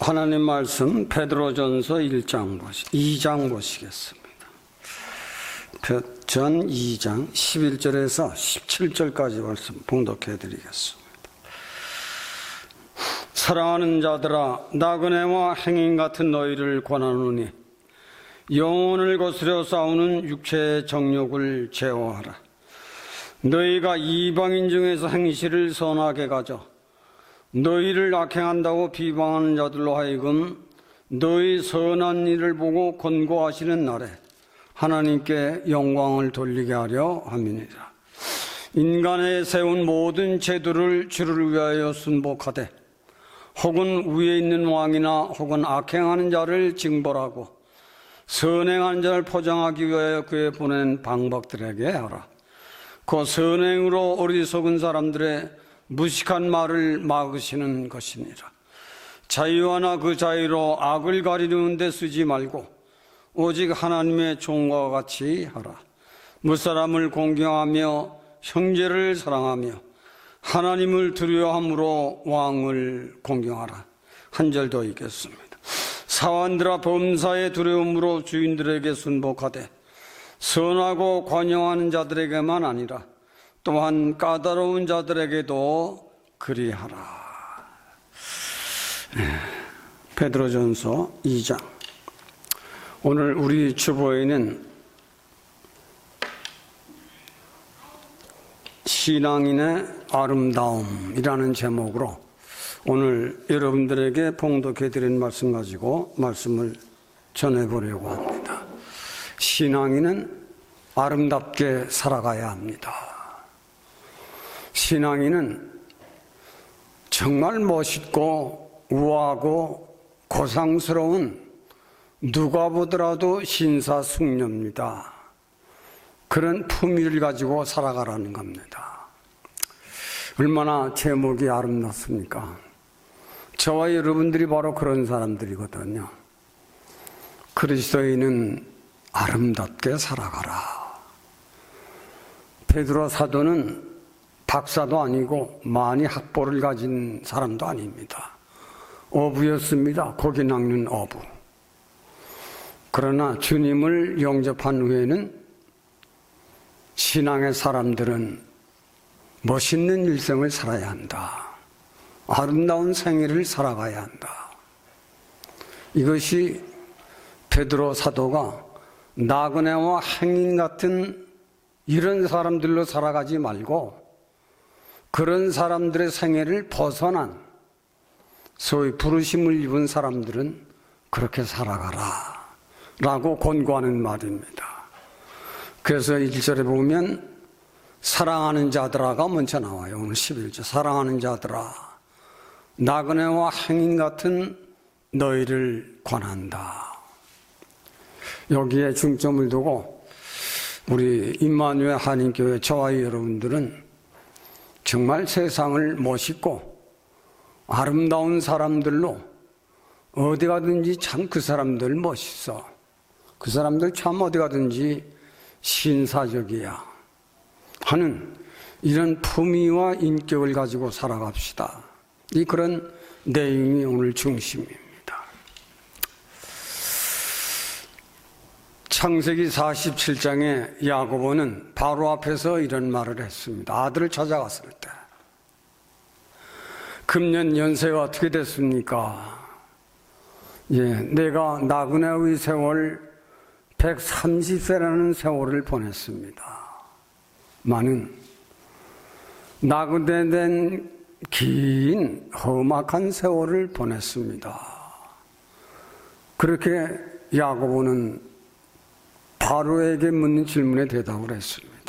하나님 말씀 베드로전서 2장 보시겠습니다. 전 2장 11절에서 17절까지 말씀 봉독해 드리겠습니다. 사랑하는 자들아, 나그네와 행인 같은 너희를 권하노니 영혼을 거스려 싸우는 육체의 정욕을 제어하라. 너희가 이방인 중에서 행실을 선하게 가져 너희를 악행한다고 비방하는 자들로 하여금 너희 선한 일을 보고 권고하시는 날에 하나님께 영광을 돌리게 하려 함이니라. 인간에 세운 모든 제도를 주를 위하여 순복하되 혹은 위에 있는 왕이나 혹은 악행하는 자를 징벌하고 선행하는 자를 포장하기 위하여 그에 보낸 방박들에게 하라. 그 선행으로 어리석은 사람들의 무식한 말을 막으시는 것이니라. 자유하나 그 자유로 악을 가리는 데 쓰지 말고 오직 하나님의 종과 같이 하라. 무사람을 공경하며 형제를 사랑하며 하나님을 두려워함으로 왕을 공경하라. 한 절 더 읽겠습니다. 사원들아, 범사의 두려움으로 주인들에게 순복하되 선하고 관용하는 자들에게만 아니라 또한 까다로운 자들에게도 그리하라. 베드로전서 2장. 오늘 우리 주보에는 신앙인의 아름다움이라는 제목으로 오늘 여러분들에게 봉독해 드린 말씀 가지고 말씀을 전해보려고 합니다. 신앙인은 아름답게 살아가야 합니다. 신앙인은 정말 멋있고 우아하고 고상스러운, 누가 보더라도 신사숙녀입니다. 그런 품위를 가지고 살아가라는 겁니다. 얼마나 제목이 아름답습니까? 저와 여러분들이 바로 그런 사람들이거든요. 그리스도인은 아름답게 살아가라. 베드로 사도는 박사도 아니고 많이 학벌을 가진 사람도 아닙니다. 어부였습니다. 고기 낚는 어부. 그러나 주님을 영접한 후에는 신앙의 사람들은 멋있는 일생을 살아야 한다. 아름다운 생애를 살아가야 한다. 이것이 베드로 사도가 나그네와 행인 같은 이런 사람들로 살아가지 말고 그런 사람들의 생애를 벗어난 소위 부르심을 입은 사람들은 그렇게 살아가라 라고 권고하는 말입니다. 그래서 1절에 보면 사랑하는 자들아가 먼저 나와요. 오늘 11절. 사랑하는 자들아, 나그네와 행인 같은 너희를 권한다. 여기에 중점을 두고 우리 임마누엘 한인교회 저와 여러분들은 정말 세상을 멋있고 아름다운 사람들로 어디 가든지 참 그 사람들 멋있어. 그 사람들 참 어디 가든지 신사적이야 하는 이런 품위와 인격을 가지고 살아갑시다. 이 그런 내용이 오늘 중심입니다. 창세기 47장에 야고보는 바로 앞에서 이런 말을 했습니다. 아들을 찾아갔을 때 금년 연세가 어떻게 됐습니까? 내가 나그네의 세월 130세라는 세월을 보냈습니다. 많은 나그네된 긴 험악한 세월을 보냈습니다. 그렇게 야고보는 바로에게 묻는 질문에 대답을 했습니다.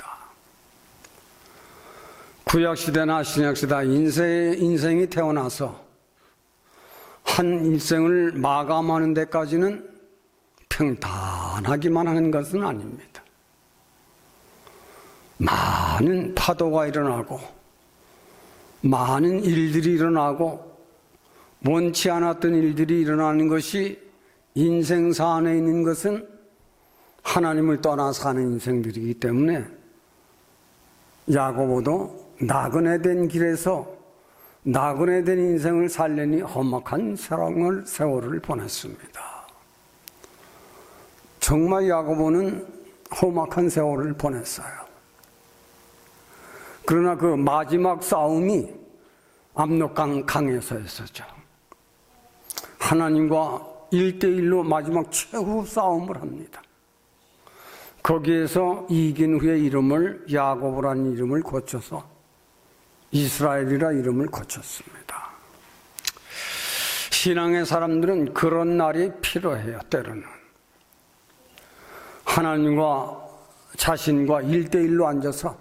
구약시대나 신약시대 인생이 태어나서 한 일생을 마감하는 데까지는 평탄하기만 하는 것은 아닙니다. 많은 파도가 일어나고 많은 일들이 일어나고 원치 않았던 일들이 일어나는 것이 인생사 안에 있는 것은 하나님을 떠나 사는 인생들이기 때문에 야고보도 나그네된 길에서 나그네 된 인생을 살려니 험악한 세월을 보냈습니다. 정말 야고보는 험악한 세월을 보냈어요. 그러나 그 마지막 싸움이 압록강 강에서였었죠. 하나님과 1대1로 마지막 최후 싸움을 합니다. 거기에서 이긴 후에 이름을 야고보라는 이름을 고쳐서 이스라엘이라 이름을 고쳤습니다. 신앙의 사람들은 그런 날이 필요해요. 때로는 하나님과 자신과 1대1로 앉아서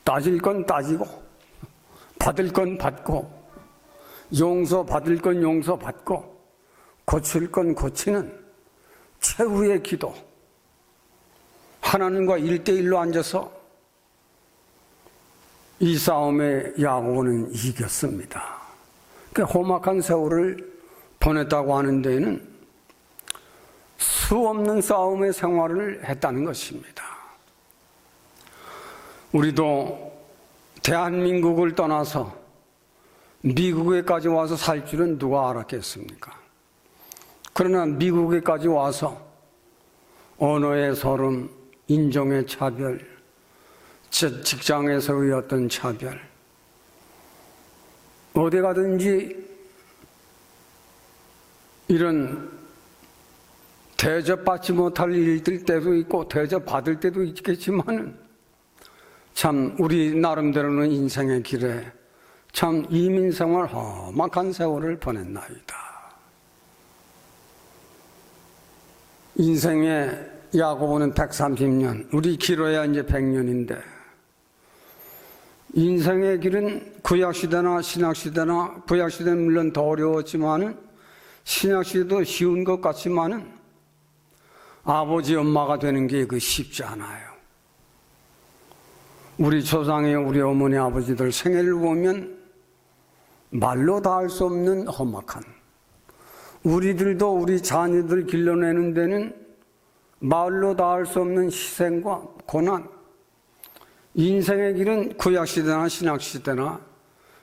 따질 건 따지고 받을 건 받고 용서받을 건 용서받고 고칠 건 고치는 최후의 기도, 하나님과 1대1로 앉아서 이 싸움에 야고보는 이겼습니다. 그 험악한 세월을 보냈다고 하는 데에는 수없는 싸움의 생활을 했다는 것입니다. 우리도 대한민국을 떠나서 미국에까지 와서 살 줄은 누가 알았겠습니까? 그러나 미국에까지 와서 언어의 서름, 인종의 차별, 직장에서의 어떤 차별, 어디 가든지 이런 대접받지 못할 일들 때도 있고 대접받을 때도 있겠지만 참 우리 나름대로는 인생의 길에 참 이민생활 험악한 세월을 보냈나이다. 인생의 야고보는 130년, 우리 길어야 이제 100년인데 인생의 길은 구약시대나 신약시대나 구약시대는 물론 더 어려웠지만은 신약시대도 쉬운 것 같지만은 아버지 엄마가 되는 게 쉽지 않아요. 우리 조상의 우리 어머니 아버지들 생애를 보면 말로 다 할 수 없는 험악한, 우리들도 우리 자녀들 길러내는 데는 말로 다 할 수 없는 희생과 고난, 인생의 길은 구약시대나 신약시대나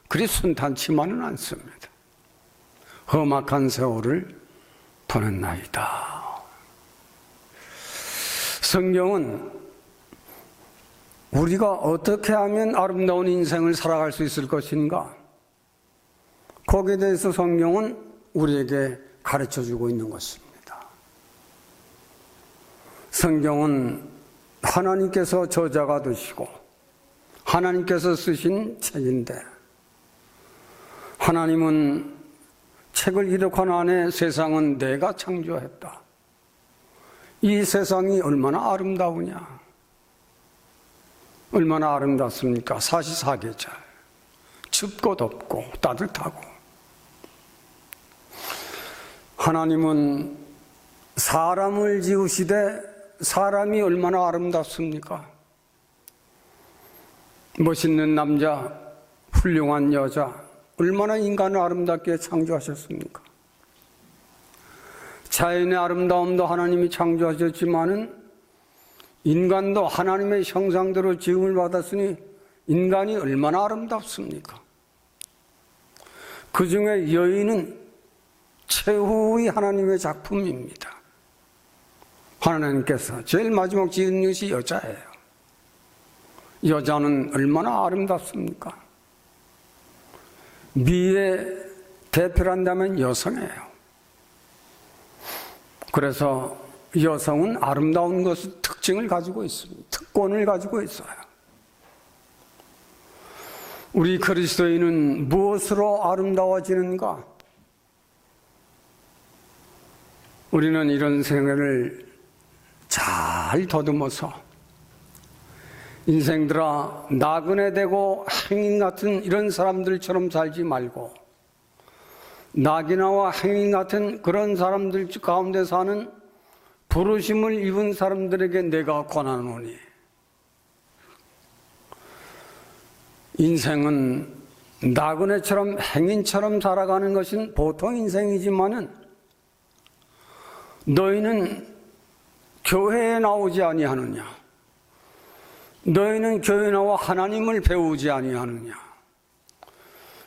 그리 순탄치만은 않습니다. 험악한 세월을 보냈나이다. 성경은 우리가 어떻게 하면 아름다운 인생을 살아갈 수 있을 것인가? 거기에 대해서 성경은 우리에게 가르쳐주고 있는 것입니다. 성경은 하나님께서 저자가 되시고 하나님께서 쓰신 책인데 하나님은 책을 기록한 안에 세상은 내가 창조했다. 이 세상이 얼마나 아름다우냐? 얼마나 아름답습니까? 사시사계절, 춥고 덥고 따뜻하고. 하나님은 사람을 지으시되 사람이 얼마나 아름답습니까? 멋있는 남자, 훌륭한 여자, 얼마나 인간을 아름답게 창조하셨습니까? 자연의 아름다움도 하나님이 창조하셨지만은 인간도 하나님의 형상대로 지음을 받았으니 인간이 얼마나 아름답습니까? 그 중에 여인은 최후의 하나님의 작품입니다. 하나님께서 제일 마지막 지은 것이 여자예요. 여자는 얼마나 아름답습니까? 미의 대표란다면 여성이에요. 그래서 여성은 아름다운 것의 특징을 가지고 있습니다. 특권을 가지고 있어요. 우리 그리스도인은 무엇으로 아름다워지는가? 우리는 이런 생애를 잘 더듬어서 인생들아 나그네 되고 행인 같은 이런 사람들처럼 살지 말고 낙이나와 행인 같은 그런 사람들 가운데 사는 부르심을 입은 사람들에게 내가 권하노니 인생은 나그네처럼 행인처럼 살아가는 것은 보통 인생이지만은 너희는 교회에 나오지 아니하느냐? 너희는 교회에 나와 하나님을 배우지 아니하느냐?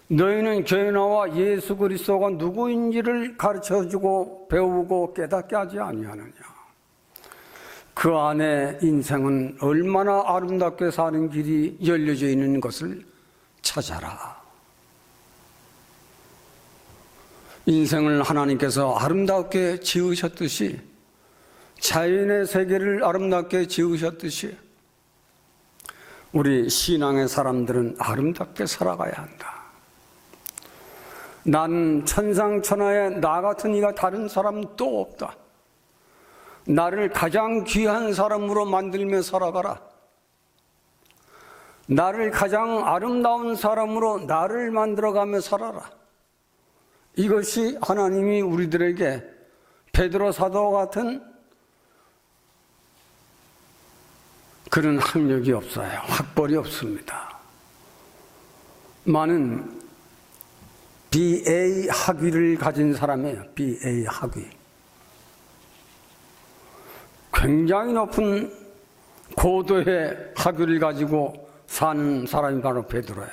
너희는 교회 나와 예수 그리스도가 누구인지를 가르쳐주고 배우고 깨닫게 하지 아니하느냐. 그 안에 인생은 얼마나 아름답게 사는 길이 열려져 있는 것을 찾아라. 인생을 하나님께서 아름답게 지으셨듯이, 자연의 세계를 아름답게 지으셨듯이 우리 신앙의 사람들은 아름답게 살아가야 한다. 난 천상천하에 나 같은 이가 다른 사람 또 없다. 나를 가장 귀한 사람으로 만들며 살아가라. 나를 가장 아름다운 사람으로 나를 만들어가며 살아라. 이것이 하나님이 우리들에게 베드로 사도와 같은 그런 학력이 없어요. 학벌이 없습니다. 많은 BA 학위를 가진 사람이에요. BA 학위. 굉장히 높은 고도의 학위를 가지고 사는 사람이 바로 베드로예요.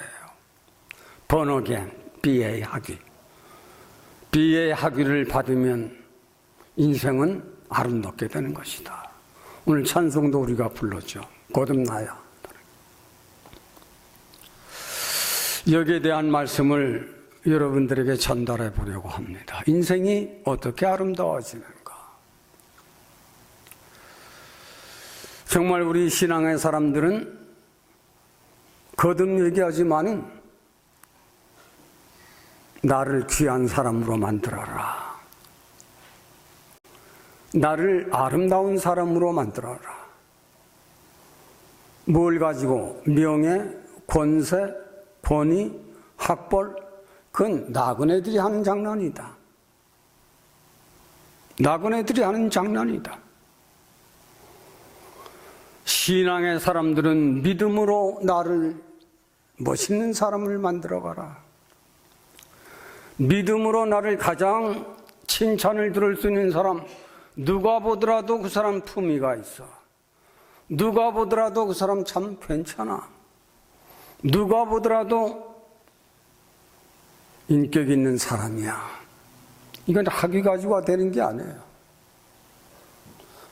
번어겐 BA 학위. BA 학위를 받으면 인생은 아름답게 되는 것이다. 오늘 찬송도 우리가 불렀죠. 거듭나야. 여기에 대한 말씀을 여러분들에게 전달해 보려고 합니다. 인생이 어떻게 아름다워지는가? 정말 우리 신앙의 사람들은 거듭 얘기하지만은 나를 귀한 사람으로 만들어라. 나를 아름다운 사람으로 만들어라. 뭘 가지고? 명예, 권세, 권위, 학벌, 그건 나그네들이 하는 장난이다. 나그네들이 하는 장난이다. 신앙의 사람들은 믿음으로 나를 멋있는 사람을 만들어가라. 믿음으로 나를 가장 칭찬을 들을 수 있는 사람, 누가 보더라도 그 사람 품위가 있어. 누가 보더라도 그 사람 참 괜찮아. 누가 보더라도 인격 있는 사람이야. 이건 학위 가지고 되는 게 아니에요.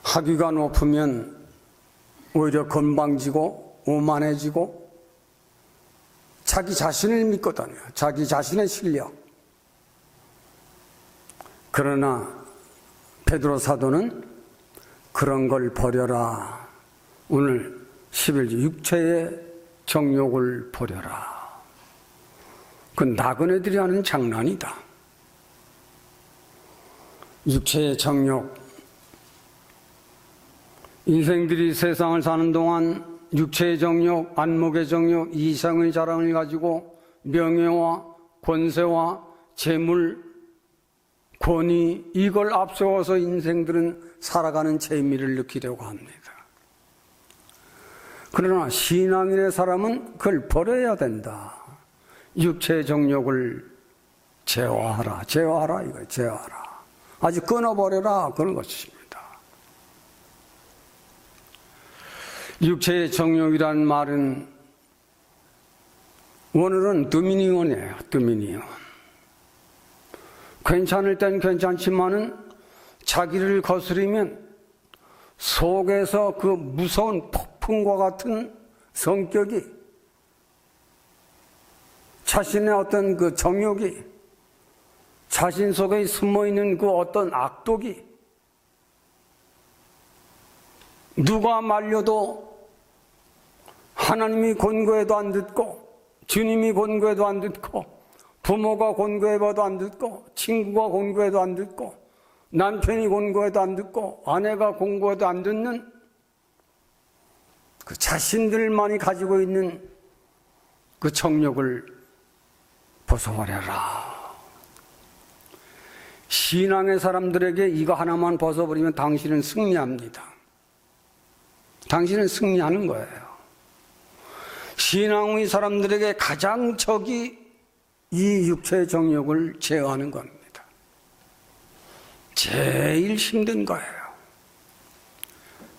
학위가 높으면 오히려 건방지고 오만해지고 자기 자신을 믿고 다녀요. 자기 자신의 실력. 그러나 베드로 사도는 그런 걸 버려라. 오늘 11절 육체의 정욕을 버려라. 그건 나그네들이 하는 장난이다. 육체의 정욕. 인생들이 세상을 사는 동안 육체의 정욕, 안목의 정욕, 이성의 자랑을 가지고 명예와 권세와 재물, 권위, 이걸 앞세워서 인생들은 살아가는 재미를 느끼려고 합니다. 그러나 신앙인의 사람은 그걸 버려야 된다. 육체의 정욕을 제어하라. 제어하라 이거예요. 제어하라. 아주 끊어버려라. 그런 것입니다. 육체의 정욕이라는 말은 원어는 도미니온이에요. 도미니온. 괜찮을 땐 괜찮지만은 자기를 거스리면 속에서 그 무서운 폭풍과 같은 성격이, 자신의 어떤 그 정욕이, 자신 속에 숨어있는 그 어떤 악독이 누가 말려도 하나님이 권고해도 안 듣고, 주님이 권고해도 안 듣고, 부모가 권고해도 안 듣고, 친구가 권고해도 안 듣고, 남편이 권고해도 안 듣고, 아내가 권고해도 안 듣는 그 자신들만이 가지고 있는 그 정욕을 벗어버려라. 신앙의 사람들에게 이거 하나만 벗어버리면 당신은 승리합니다. 당신은 승리하는 거예요. 신앙의 사람들에게 가장 적이 이 육체의 정욕을 제어하는 겁니다. 제일 힘든 거예요.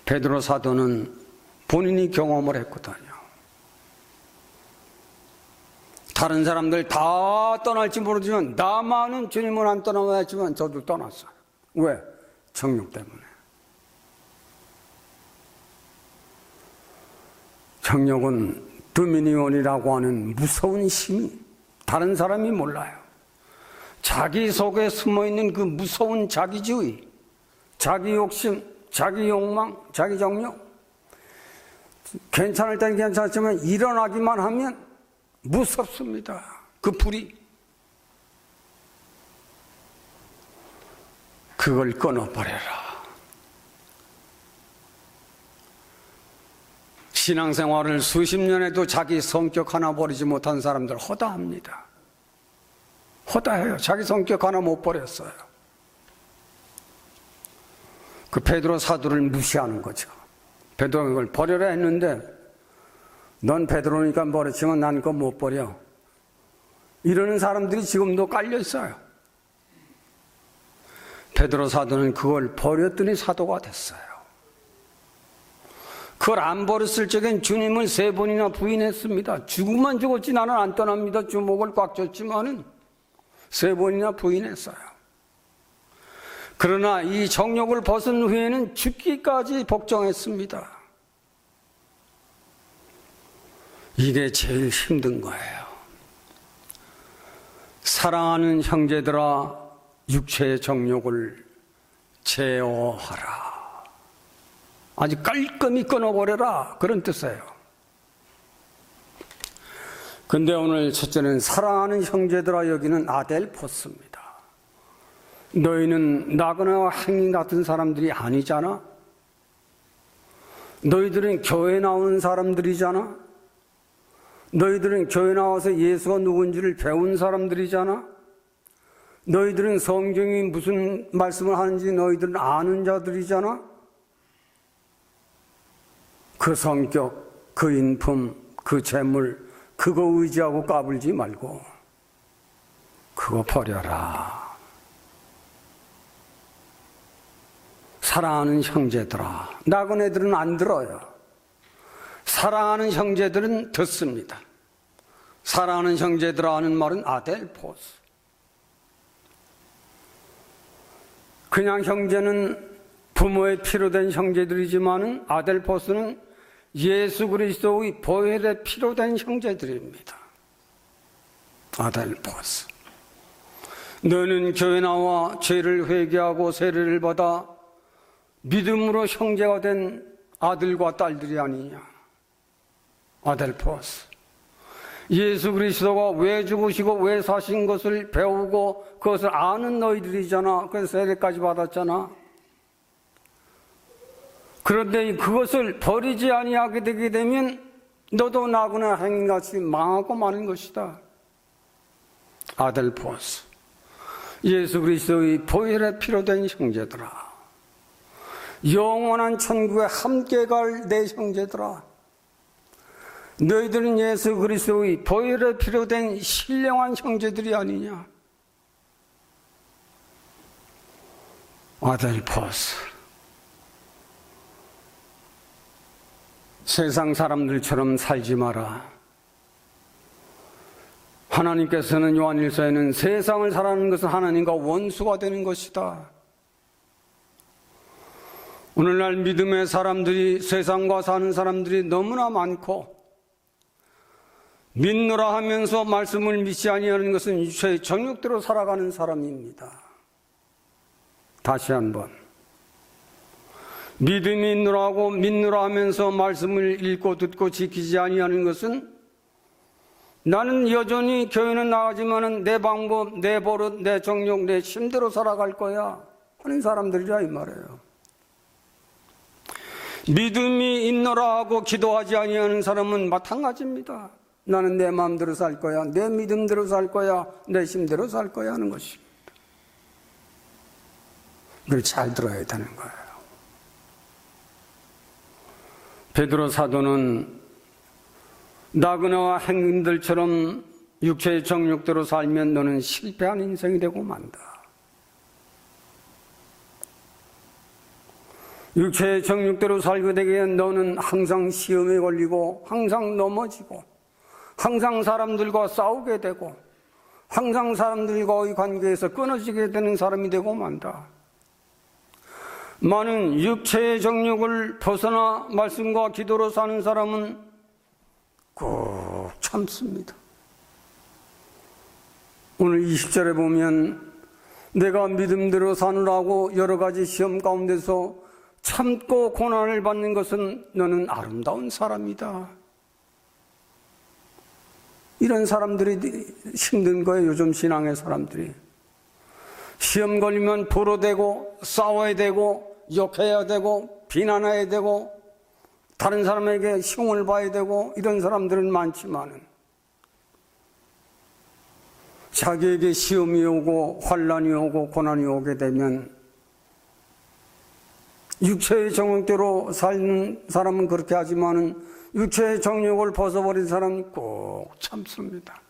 베드로 사도는 본인이 경험을 했거든요. 다른 사람들 다 떠날지 모르지만 나만은 주님을 안 떠나야지만 저도 떠났어요. 왜? 정욕 때문에. 정욕은 도미니온이라고 하는 무서운 힘이 다른 사람이 몰라요. 자기 속에 숨어있는 그 무서운 자기주의, 자기 욕심, 자기 욕망, 자기 정욕, 괜찮을 때는 괜찮지만 일어나기만 하면 무섭습니다. 그 불이. 그걸 끊어버려라. 신앙생활을 수십 년 해도 자기 성격 하나 버리지 못한 사람들 허다합니다. 허다해요. 자기 성격 하나 못 버렸어요. 그 베드로 사도를 무시하는 거죠. 베드로가 그걸 버려라 했는데 넌 베드로니까 버렸지만 난 그거 못 버려. 이러는 사람들이 지금도 깔려 있어요. 베드로 사도는 그걸 버렸더니 사도가 됐어요. 그걸 안 버렸을 적엔 주님을 3번이나 부인했습니다. 죽으면 죽었지 나는 안 떠납니다. 주먹을 꽉 쥐었지만은 3번이나 부인했어요. 그러나 이 정욕을 벗은 후에는 죽기까지 복종했습니다. 이게 제일 힘든 거예요. 사랑하는 형제들아, 육체의 정욕을 제어하라. 아주 깔끔히 끊어버려라. 그런 뜻이에요. 근데 오늘 첫째는 사랑하는 형제들아 여기는 아델포스입니다. 너희는 나그네와 행인 같은 사람들이 아니잖아. 너희들은 교회 나오는 사람들이잖아. 너희들은 교회 나와서 예수가 누군지를 배운 사람들이잖아. 너희들은 성경이 무슨 말씀을 하는지 너희들은 아는 자들이잖아. 그 성격, 그 인품, 그 재물, 그거 의지하고 까불지 말고 그거 버려라. 사랑하는 형제들아. 나그네들은 안 들어요. 사랑하는 형제들은 듣습니다. 사랑하는 형제들아 하는 말은 아델포스. 그냥 형제는 부모의 피로 된 형제들이지만은 아델포스는 예수 그리스도의 보혈에 피로 된 형제들입니다. 아델포스. 너는 교회 나와 죄를 회개하고 세례를 받아 믿음으로 형제가 된 아들과 딸들이 아니냐. 아델포스. 예수 그리스도가 왜 죽으시고 왜 사신 것을 배우고 그것을 아는 너희들이잖아. 그래서 세례까지 받았잖아. 그런데 그것을 버리지 아니하게 되게 되면 너도 나그네 행인같이 망하고 마는 것이다. 아델포스. 예수 그리스도의 보혈에 피로 된 형제들아. 영원한 천국에 함께 갈 내 형제들아. 너희들은 예수 그리스도의 보혈에 피로 된 신령한 형제들이 아니냐. 아델포스. 세상 사람들처럼 살지 마라. 하나님께서는 요한일서에는 세상을 살아가는 것은 하나님과 원수가 되는 것이다. 오늘날 믿음의 사람들이, 세상과 사는 사람들이 너무나 많고 믿노라 하면서 말씀을 믿지 아니하는 것은 육체의 정욕대로 살아가는 사람입니다. 다시 한번. 믿음이 있노라 하고 믿노라 하면서 말씀을 읽고 듣고 지키지 아니하는 것은 나는 여전히 교회는 나가지만은 내 방법, 내 버릇, 내 정욕, 내 힘대로 살아갈 거야 하는 사람들이라 이 말이에요. 믿음이 있노라 하고 기도하지 아니하는 사람은 마찬가지입니다. 나는 내 마음대로 살 거야, 내 믿음대로 살 거야, 내 힘대로 살 거야 하는 것입니다. 그걸 잘 들어야 되는 거예요. 베드로 사도는 나그네와 행인들처럼 육체의 정욕대로 살면 너는 실패한 인생이 되고 만다. 육체의 정욕대로 살게 되기에 너는 항상 시험에 걸리고 항상 넘어지고 항상 사람들과 싸우게 되고 항상 사람들과의 관계에서 끊어지게 되는 사람이 되고 만다. 많은 육체의 정욕을 벗어나 말씀과 기도로 사는 사람은 꼭 참습니다. 오늘 20절에 보면 내가 믿음대로 사느라고 여러 가지 시험 가운데서 참고 고난을 받는 것은 너는 아름다운 사람이다. 이런 사람들이 힘든 거예요. 요즘 신앙의 사람들이. 시험 걸리면 불어대고 싸워야 되고 욕해야 되고 비난해야 되고 다른 사람에게 흉을 봐야 되고 이런 사람들은 많지만은 자기에게 시험이 오고 환난이 오고 고난이 오게 되면 육체의 정욕대로 사는 사람은 그렇게 하지만은 육체의 정욕을 벗어버린 사람은 꼭 참습니다.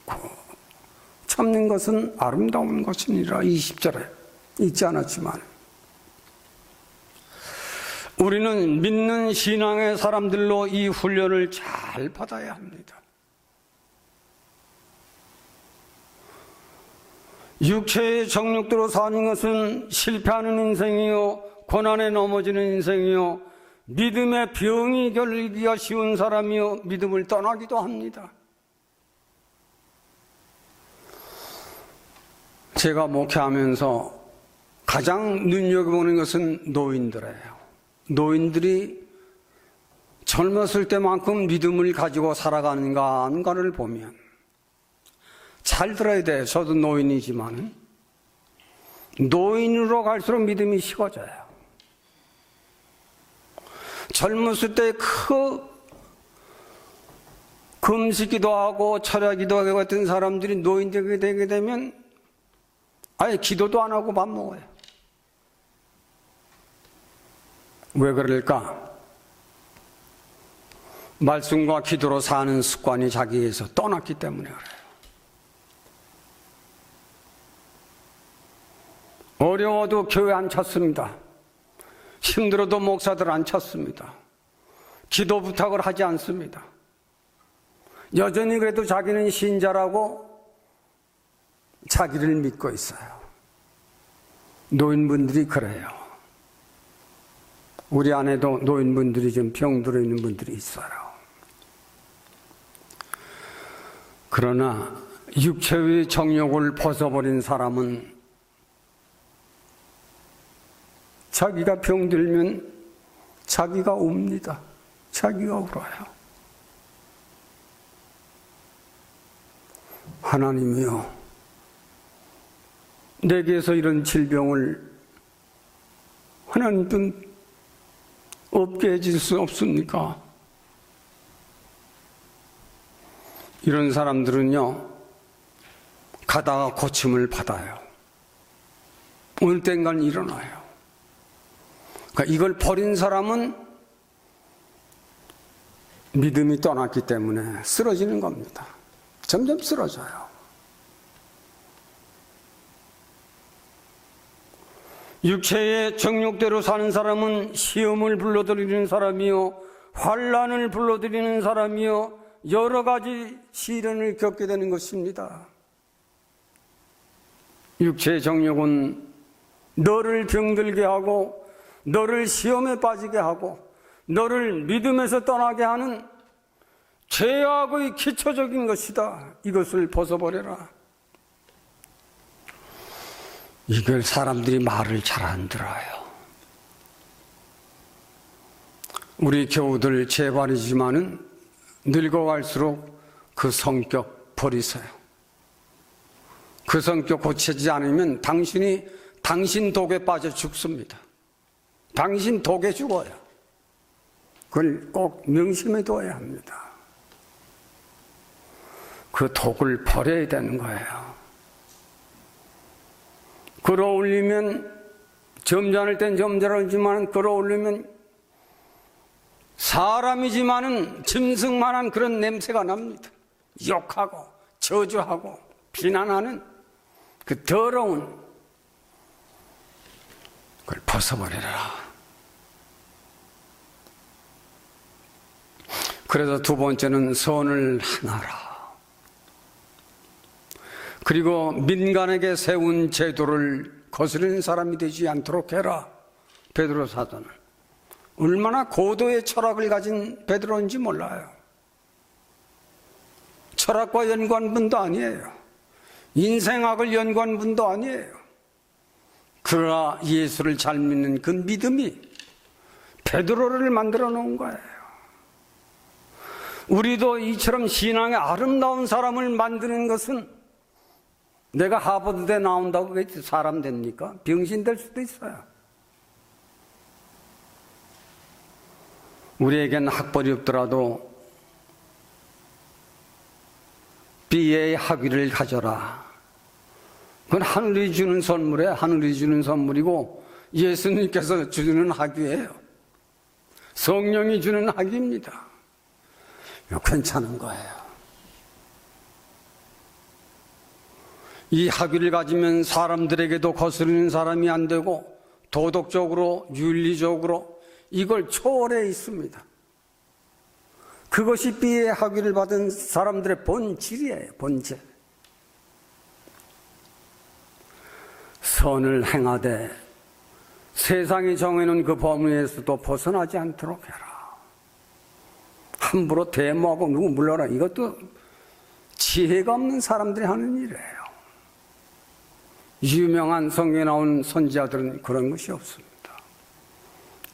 꼭 참는 것은 아름다운 것이니라. 20절에 있지 않았지만 우리는 믿는 신앙의 사람들로 이 훈련을 잘 받아야 합니다. 육체의 정욕대로 사는 것은 실패하는 인생이요 고난에 넘어지는 인생이요 믿음의 병이 결리기가 쉬운 사람이요 믿음을 떠나기도 합니다. 제가 목회하면서 가장 눈여겨보는 것은 노인들이에요. 노인들이 젊었을 때만큼 믿음을 가지고 살아가는가 하는가를 보면 잘 들어야 돼요. 저도 노인이지만 노인으로 갈수록 믿음이 식어져요. 젊었을 때 금식기도 하고 철야기도 하고 같은 사람들이 노인되게 되게 되면 아예 기도도 안 하고 밥 먹어요. 왜 그럴까? 말씀과 기도로 사는 습관이 자기에서 떠났기 때문에 그래요. 어려워도 교회 안 찾습니다. 힘들어도 목사들 안 찾습니다. 기도 부탁을 하지 않습니다. 여전히 그래도 자기는 신자라고 자기를 믿고 있어요. 노인분들이 그래요. 우리 안에도 노인분들이 좀 병들어 있는 분들이 있어요. 그러나 육체의 정욕을 벗어버린 사람은 자기가 병들면 자기가 웁니다. 자기가 울어요. 하나님이요, 내게서 이런 질병을 하나님은 없게 해줄 수 없습니까? 이런 사람들은요, 가다가 고침을 받아요. 어느 땐간 일어나요. 그러니까 이걸 버린 사람은 믿음이 떠났기 때문에 쓰러지는 겁니다. 점점 쓰러져요. 육체의 정욕대로 사는 사람은 시험을 불러들이는 사람이요 환난을 불러들이는 사람이요 여러 가지 시련을 겪게 되는 것입니다. 육체의 정욕은 너를 병들게 하고 너를 시험에 빠지게 하고 너를 믿음에서 떠나게 하는 죄악의 기초적인 것이다. 이것을 벗어버려라. 이걸 사람들이 말을 잘 안 들어요. 우리 교우들 제발이지만은 늙어갈수록 그 성격 버리세요. 그 성격 고치지 않으면 당신 독에 빠져 죽습니다. 당신 독에 죽어요. 그걸 꼭 명심해 둬야 합니다. 그 독을 버려야 되는 거예요. 끌어올리면 점잖을 땐 점잖지만 끌어올리면 사람이지만은 짐승만한 그런 냄새가 납니다. 욕하고 저주하고 비난하는 그 더러운 그걸 벗어버려라. 그래서 두 번째는 선을 행하라. 그리고 민간에게 세운 제도를 거스르는 사람이 되지 않도록 해라. 베드로 사도는 얼마나 고도의 철학을 가진 베드로인지 몰라요. 철학과 연구한 분도 아니에요. 인생학을 연구한 분도 아니에요. 그러나 예수를 잘 믿는 그 믿음이 베드로를 만들어 놓은 거예요. 우리도 이처럼 신앙의 아름다운 사람을 만드는 것은 내가 하버드대 나온다고 그게 사람 됩니까? 병신 될 수도 있어요. 우리에겐 학벌이 없더라도 BA 학위를 가져라. 그건 하늘이 주는 선물이에요. 하늘이 주는 선물이고 예수님께서 주는 학위예요. 성령이 주는 학위입니다. 괜찮은 거예요. 이 학위를 가지면 사람들에게도 거스르는 사람이 안 되고 도덕적으로 윤리적으로 이걸 초월해 있습니다. 그것이 B의 학위를 받은 사람들의 본질이에요. 본질. 선을 행하되 세상이 정해놓은 그 범위에서도 벗어나지 않도록 해라. 함부로 대모하고 누구 물러라. 이것도 지혜가 없는 사람들이 하는 일이에요. 유명한 성경에 나온 선지자들은 그런 것이 없습니다.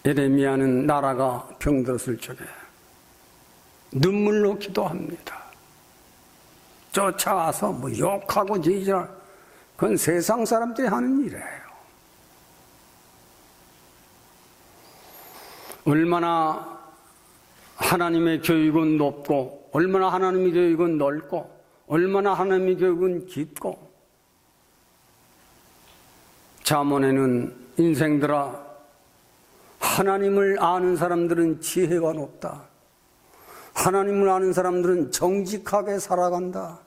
예레미야는 나라가 병들었을 적에 눈물로 기도합니다. 쫓아와서 뭐 욕하고 지지라. 그건 세상 사람들이 하는 일이에요. 얼마나 하나님의 교육은 높고 얼마나 하나님의 교육은 넓고 얼마나 하나님의 교육은 깊고. 잠언에는 인생들아 하나님을 아는 사람들은 지혜가 높다. 하나님을 아는 사람들은 정직하게 살아간다.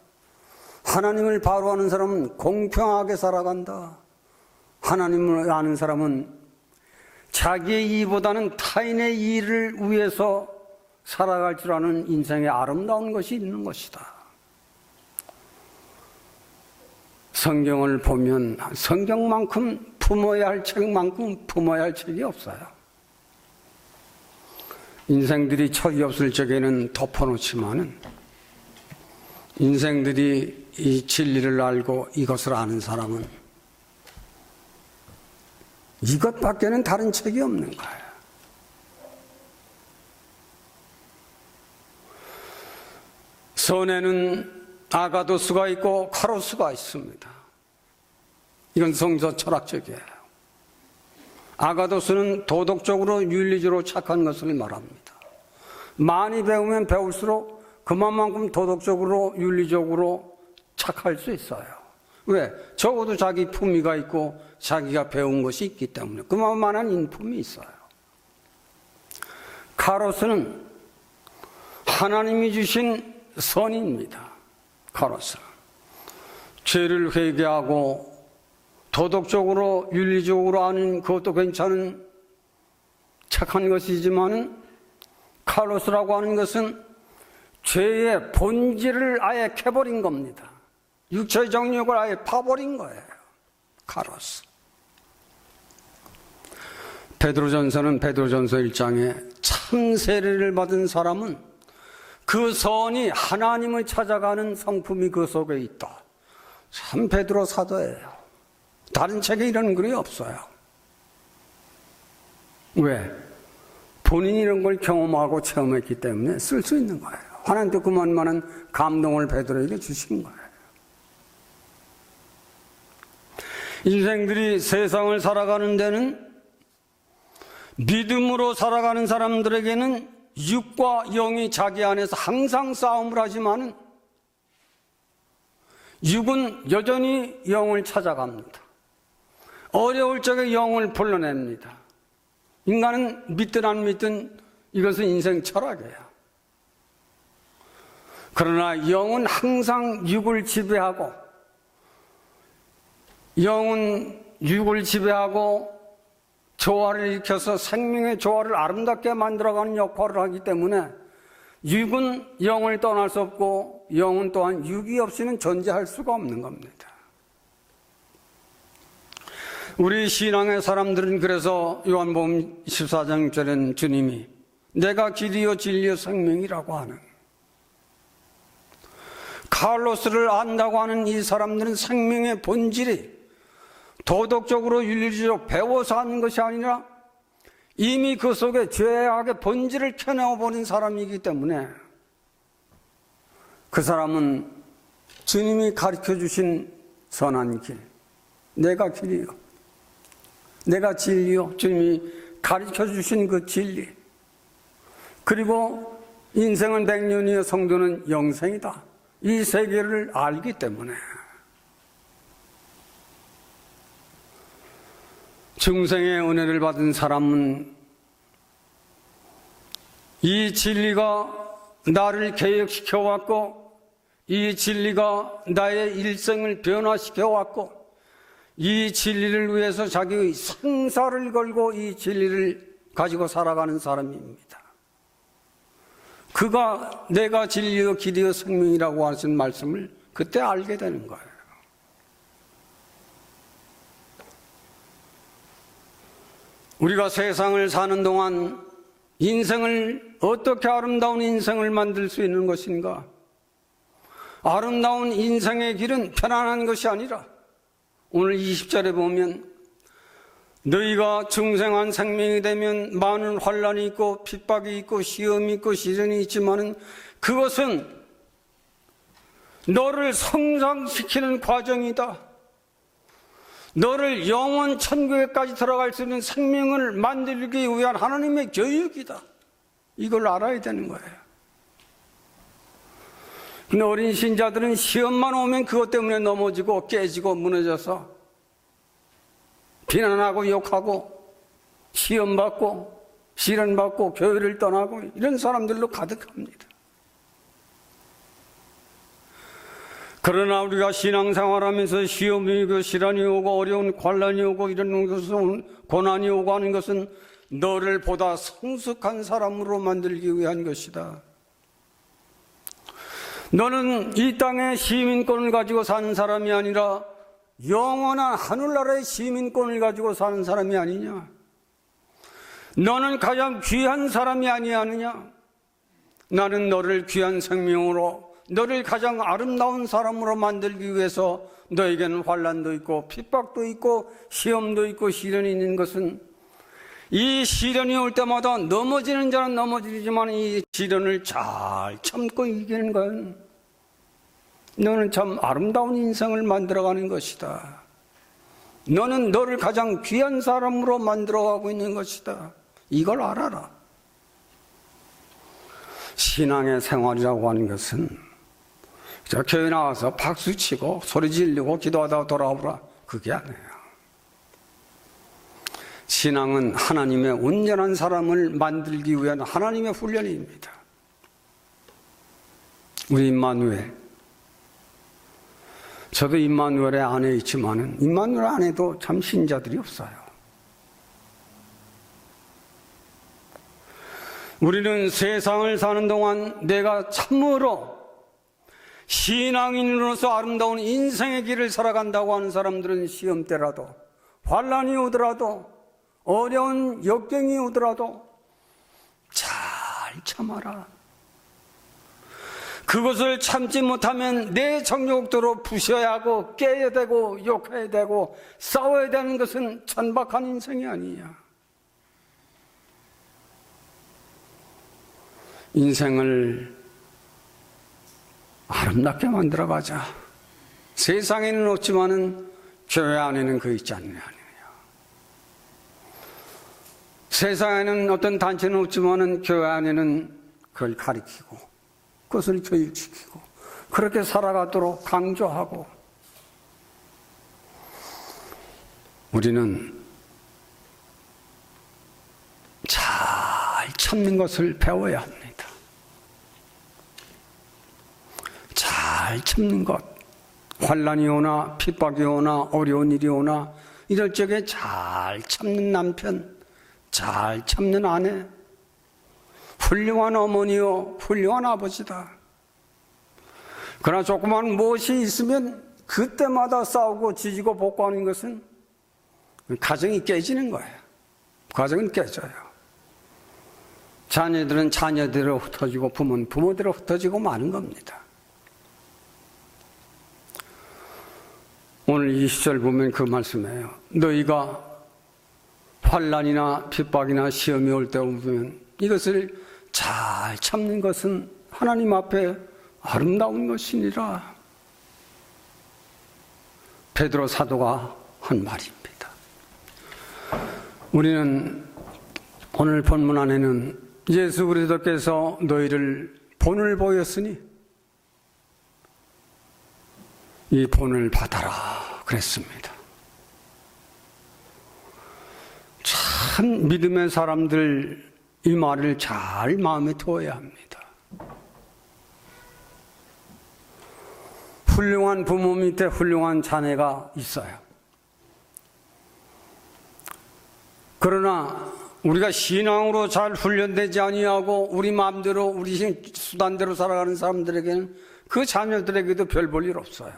하나님을 바로 아는 사람은 공평하게 살아간다. 하나님을 아는 사람은 자기의 이익보다는 타인의 이익을 위해서 살아갈 줄 아는 인생에 아름다운 것이 있는 것이다. 성경을 보면 성경만큼 품어야 할 책만큼 품어야 할 책이 없어요. 인생들이 척이 없을 적에는 덮어놓지만은 인생들이 이 진리를 알고 이것을 아는 사람은 이것밖에는 다른 책이 없는 거예요. 선에는 아가도스가 있고 카로스가 있습니다. 이건 성서 철학적이에요. 아가도스는 도덕적으로 윤리적으로 착한 것을 말합니다. 많이 배우면 배울수록 그만큼 도덕적으로 윤리적으로 착할 수 있어요. 왜? 적어도 자기 품위가 있고 자기가 배운 것이 있기 때문에 그만한 인품이 있어요. 카로스는 하나님이 주신 선입니다. 카로스는 죄를 회개하고 도덕적으로 윤리적으로 아는 그것도 괜찮은 착한 것이지만 카로스라고 하는 것은 죄의 본질을 아예 캐버린 겁니다. 육체의 정욕을 아예 파버린 거예요. 카로스. 베드로전서는 베드로전서 1장에 참 세례를 받은 사람은 그 선이 하나님을 찾아가는 성품이 그 속에 있다. 참 베드로 사도예요. 다른 책에 이런 글이 없어요. 왜? 본인이 이런 걸 경험하고 체험했기 때문에 쓸 수 있는 거예요. 하나님도 그만한 감동을 베드로에게 주신 거예요. 인생들이 세상을 살아가는 데는 믿음으로 살아가는 사람들에게는 육과 영이 자기 안에서 항상 싸움을 하지만 육은 여전히 영을 찾아갑니다. 어려울 적에 영을 불러냅니다. 인간은 믿든 안 믿든 이것은 인생 철학이에요. 그러나 영은 항상 육을 지배하고 영은 육을 지배하고 조화를 일으켜서 생명의 조화를 아름답게 만들어가는 역할을 하기 때문에 육은 영을 떠날 수 없고 영은 또한 육이 없이는 존재할 수가 없는 겁니다. 우리 신앙의 사람들은 그래서 요한복음 14장 6절에는 주님이 내가 길이요 진리요 생명이라고 하는, 카를로스를 안다고 하는 이 사람들은 생명의 본질이 도덕적으로 윤리적으로 배워서 하는 것이 아니라 이미 그 속에 죄악의 본질을 켜내어버린 사람이기 때문에 그 사람은 주님이 가르쳐주신 선한 길, 내가 길이요, 내가 진리요, 주님이 가르쳐주신 그 진리, 그리고 인생은 100년이요 성도는 영생이다, 이 세계를 알기 때문에 중생의 은혜를 받은 사람은 이 진리가 나를 개혁시켜 왔고, 이 진리가 나의 일생을 변화시켜 왔고, 이 진리를 위해서 자기의 생사를 걸고 이 진리를 가지고 살아가는 사람입니다. 그가 내가 진리요 길이요 생명이라고 하신 말씀을 그때 알게 되는 거예요. 우리가 세상을 사는 동안 인생을 어떻게 아름다운 인생을 만들 수 있는 것인가? 아름다운 인생의 길은 편안한 것이 아니라 오늘 20절에 보면 너희가 중생한 생명이 되면 많은 환난이 있고 핍박이 있고 시험이 있고 시련이 있지만은 그것은 너를 성장시키는 과정이다. 너를 영원 천국에까지 들어갈 수 있는 생명을 만들기 위한 하나님의 교육이다. 이걸 알아야 되는 거예요. 근데 어린 신자들은 시험만 오면 그것 때문에 넘어지고 깨지고 무너져서 비난하고 욕하고 시험받고 시련받고 교회를 떠나고 이런 사람들로 가득합니다. 그러나 우리가 신앙생활하면서 시험이 오고 시련이 오고 어려운 관란이 오고 이런 것은 고난이 오고 하는 것은 너를 보다 성숙한 사람으로 만들기 위한 것이다. 너는 이 땅의 시민권을 가지고 사는 사람이 아니라 영원한 하늘나라의 시민권을 가지고 사는 사람이 아니냐? 너는 가장 귀한 사람이 아니하느냐? 나는 너를 귀한 생명으로, 너를 가장 아름다운 사람으로 만들기 위해서 너에게는 환난도 있고 핍박도 있고 시험도 있고 시련이 있는 것은, 이 시련이 올 때마다 넘어지는 자는 넘어지지만 이 시련을 잘 참고 이기는 건 너는 참 아름다운 인생을 만들어가는 것이다. 너는 너를 가장 귀한 사람으로 만들어가고 있는 것이다. 이걸 알아라. 신앙의 생활이라고 하는 것은 저 교회 나와서 박수치고 소리 지르고 기도하다가 돌아오라, 그게 아니에요. 신앙은 하나님의 온전한 사람을 만들기 위한 하나님의 훈련입니다. 우리 임마누엘, 저도 임마누엘의 안에 있지만은 임마누엘 안에도 참 신자들이 없어요. 우리는 세상을 사는 동안 내가 참으로 신앙인으로서 아름다운 인생의 길을 살아간다고 하는 사람들은 시험 때라도, 환난이 오더라도, 어려운 역경이 오더라도 잘 참아라. 그것을 참지 못하면 내 정욕대로 부셔야 하고 깨야 되고 욕해야 되고 싸워야 되는 것은 천박한 인생이 아니냐. 인생을 아름답게 만들어가자. 세상에는 없지만은 교회 안에는 그 있지 않느냐. 세상에는 어떤 단체는 없지만은 교회 안에는 그걸 가리키고 그것을 교육시키고 그렇게 살아가도록 강조하고, 우리는 잘 참는 것을 배워야 합니다. 잘 참는 것, 환난이 오나 핍박이 오나 어려운 일이 오나 이럴 적에 잘 참는 남편, 잘 참는 아내, 훌륭한 어머니요, 훌륭한 아버지다. 그러나 조그만 무엇이 있으면 그때마다 싸우고 지지고 볶고하는 것은 가정이 깨지는 거예요. 가정은 깨져요. 자녀들은 자녀대로 흩어지고 부모는 부모대로 흩어지고 마는 겁니다. 오늘 이 시절 보면 그 말씀이에요. 너희가 환난이나 핍박이나 시험이 올 때 보면 이것을 잘 참는 것은 하나님 앞에 아름다운 것이니라. 베드로 사도가 한 말입니다. 우리는 오늘 본문 안에는 예수 그리스도께서 너희를 본을 보였으니 이 본을 받아라 그랬습니다. 참 믿음의 사람들 이 말을 잘 마음에 두어야 합니다. 훌륭한 부모 밑에 훌륭한 자녀가 있어요. 그러나 우리가 신앙으로 잘 훈련되지 아니하고 우리 마음대로 우리 수단대로 살아가는 사람들에게는 그 자녀들에게도 별 볼 일 없어요.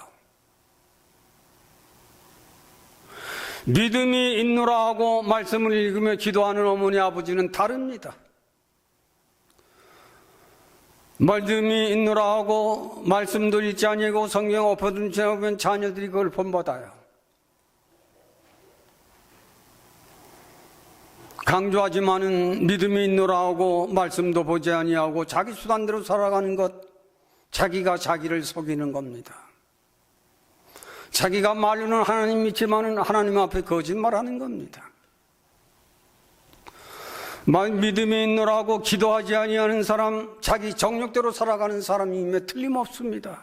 믿음이 있노라 하고 말씀을 읽으며 기도하는 어머니 아버지는 다릅니다. 믿음이 있노라 하고 말씀도 읽지 아니하고 성경 엎어둔 채 보면 자녀들이 그걸 본받아요. 강조하지만은 믿음이 있노라 하고 말씀도 보지 아니하고 자기 수단대로 살아가는 것, 자기가 자기를 속이는 겁니다. 자기가 말로는 하나님 믿지만은 하나님 앞에 거짓말하는 겁니다. 믿음이 있노라 하고 기도하지 아니하는 사람, 자기 정욕대로 살아가는 사람임에 틀림없습니다.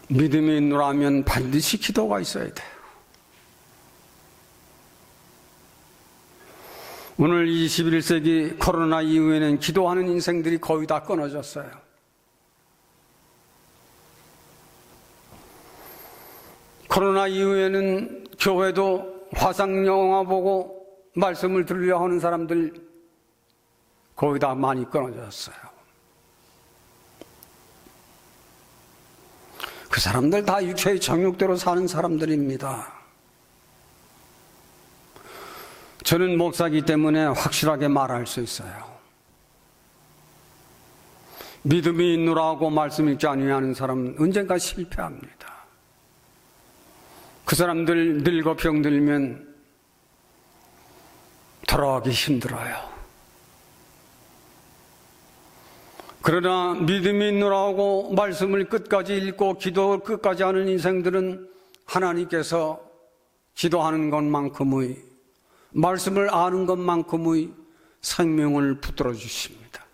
믿음이 있노라 하면 반드시 기도가 있어야 돼요. 오늘 21세기 코로나 이후에는 기도하는 인생들이 거의 다 끊어졌어요. 코로나 이후에는 교회도 화상 영화 보고 말씀을 들으려 하는 사람들 거의 다 많이 끊어졌어요. 그 사람들 다 육체의 정욕대로 사는 사람들입니다. 저는 목사이기 때문에 확실하게 말할 수 있어요. 믿음이 있노라 하고 말씀 읽지 아니하는 사람은 언젠가 실패합니다. 그 사람들 늙어 병들면 돌아가기 힘들어요. 그러나 믿음이 있노라 하고 말씀을 끝까지 읽고 기도를 끝까지 하는 인생들은 하나님께서 기도하는 것만큼의 말씀을 아는 것만큼의 생명을 붙들어 주십니다.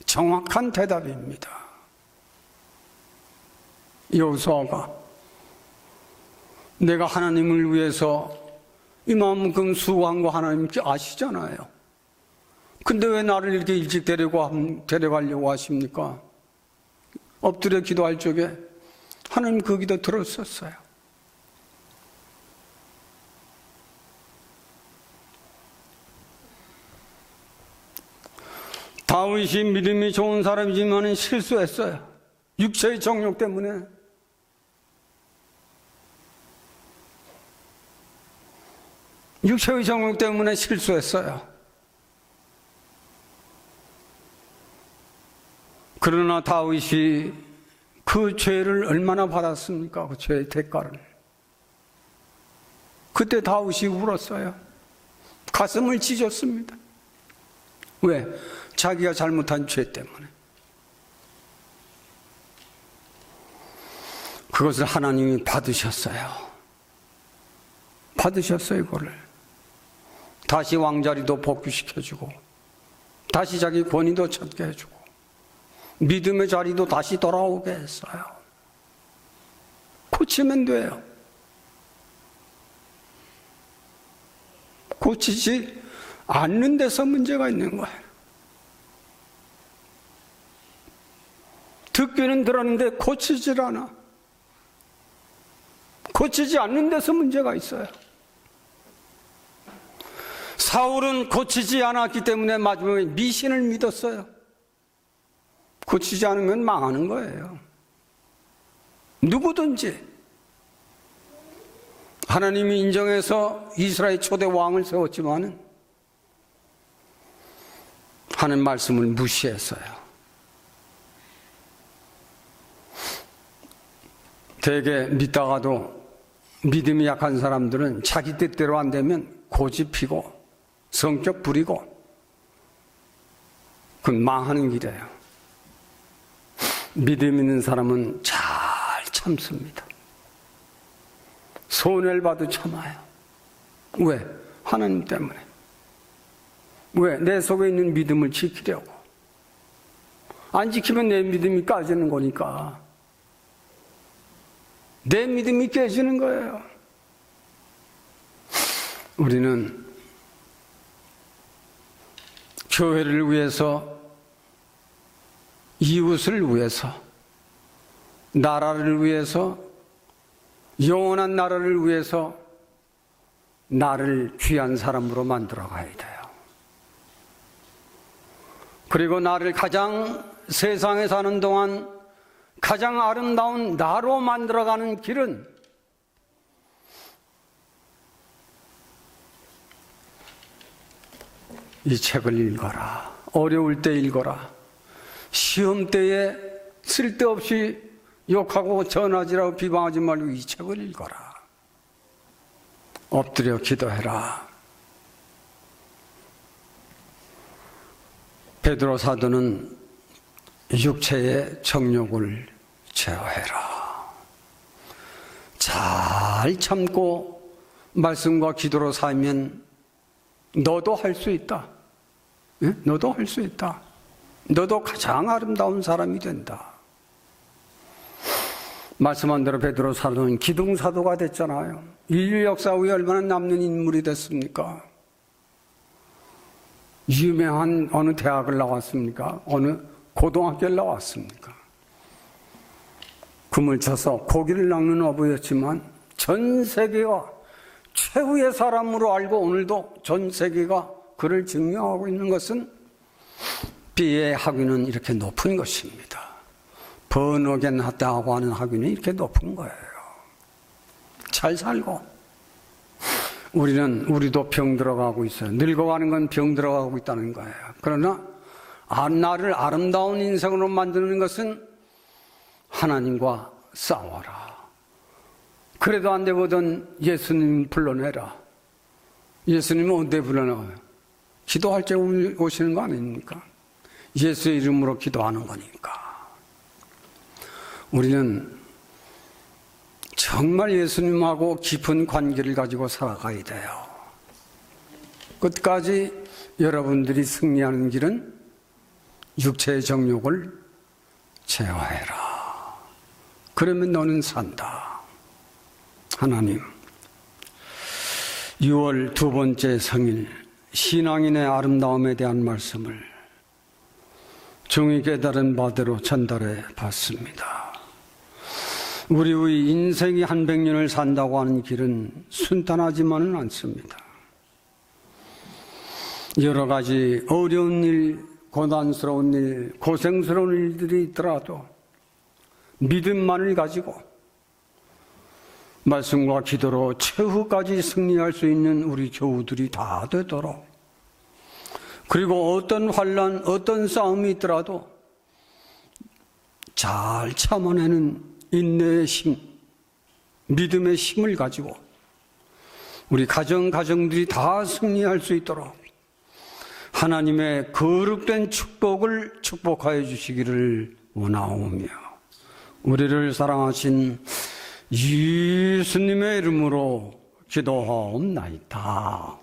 정확한 대답입니다. 여호수아가 내가 하나님을 위해서 이만큼 수고한 거 하나님께 아시잖아요. 근데 왜 나를 이렇게 일찍 데려가려고 하십니까? 엎드려 기도할 적에 하나님 그 기도 들었었어요. 다윗이 믿음이 좋은 사람이지만 실수했어요. 육체의 정욕 때문에. 육체의 정욕 때문에 실수했어요. 그러나 다윗이 그 죄를 얼마나 받았습니까? 그 죄의 대가를. 그때 다윗이 울었어요. 가슴을 찢었습니다. 왜? 자기가 잘못한 죄 때문에. 그것을 하나님이 받으셨어요. 받으셨어요, 그거를. 다시 왕자리도 복귀시켜주고, 다시 자기 권위도 찾게 해주고, 믿음의 자리도 다시 돌아오게 했어요. 고치면 돼요. 고치지 않는 데서 문제가 있는 거예요. 듣기는 들었는데 고치질 않아. 고치지 않는 데서 문제가 있어요. 사울은 고치지 않았기 때문에 마지막에 미신을 믿었어요. 고치지 않으면 망하는 거예요. 누구든지 하나님이 인정해서 이스라엘 초대 왕을 세웠지만은 하는 말씀을 무시했어요. 되게 믿다가도 믿음이 약한 사람들은 자기 뜻대로 안 되면 고집 피고 성격 부리고 그건 망하는 길이에요. 믿음 있는 사람은 잘 참습니다. 손해를 봐도 참아요. 왜? 하나님 때문에. 왜? 내 속에 있는 믿음을 지키려고. 안 지키면 내 믿음이 까지는 거니까. 내 믿음이 깨지는 거예요. 우리는 교회를 위해서, 이웃을 위해서, 나라를 위해서, 영원한 나라를 위해서 나를 귀한 사람으로 만들어 가야 돼요. 그리고 나를 가장 세상에 사는 동안 가장 아름다운 나로 만들어가는 길은 이 책을 읽어라. 어려울 때 읽어라. 시험 때에 쓸데없이 욕하고 전하지라고 비방하지 말고 이 책을 읽어라. 엎드려 기도해라. 베드로 사도는 육체의 정욕을 제어해라. 잘 참고 말씀과 기도로 살면 너도 할 수 있다. 예? 너도 할 수 있다. 너도 가장 아름다운 사람이 된다. 말씀한 대로 베드로 사도는 기둥사도가 됐잖아요. 인류 역사 후에 얼마나 남는 인물이 됐습니까? 유명한 어느 대학을 나왔습니까? 어느 고등학교를 나왔습니까? 금을 쳐서 고기를 낚는 어부였지만 전 세계가 최후의 사람으로 알고 오늘도 전 세계가 그를 증명하고 있는 것은 B의 학위는 이렇게 높은 것입니다. 버너겐 하다고 하는 학위는 이렇게 높은 거예요. 잘 살고. 우리도 병 들어가고 있어요. 늙어가는 건 병 들어가고 있다는 거예요. 그러나 나를 아름다운 인생으로 만드는 것은 하나님과 싸워라. 그래도 안 되거든 예수님 불러내라. 예수님은 언제 불러내요? 기도할 때 오시는 거 아닙니까? 예수의 이름으로 기도하는 거니까. 우리는 정말 예수님하고 깊은 관계를 가지고 살아가야 돼요. 끝까지 여러분들이 승리하는 길은 육체의 정욕을 제어해라. 그러면 너는 산다. 하나님, 6월 두 번째 성일 신앙인의 아름다움에 대한 말씀을 종이 깨달은 바대로 전달해 봤습니다. 우리의 인생이 한 100년을 산다고 하는 길은 순탄하지만은 않습니다. 여러 가지 어려운 일, 고난스러운 일, 고생스러운 일들이 있더라도 믿음만을 가지고 말씀과 기도로 최후까지 승리할 수 있는 우리 교우들이 다 되도록, 그리고 어떤 환난, 어떤 싸움이 있더라도 잘 참아내는 인내의 힘, 믿음의 힘을 가지고 우리 가정들이 다 승리할 수 있도록 하나님의 거룩된 축복을 축복하여 주시기를 원하오며, 우리를 사랑하신 예수님의 이름으로 기도하옵나이다.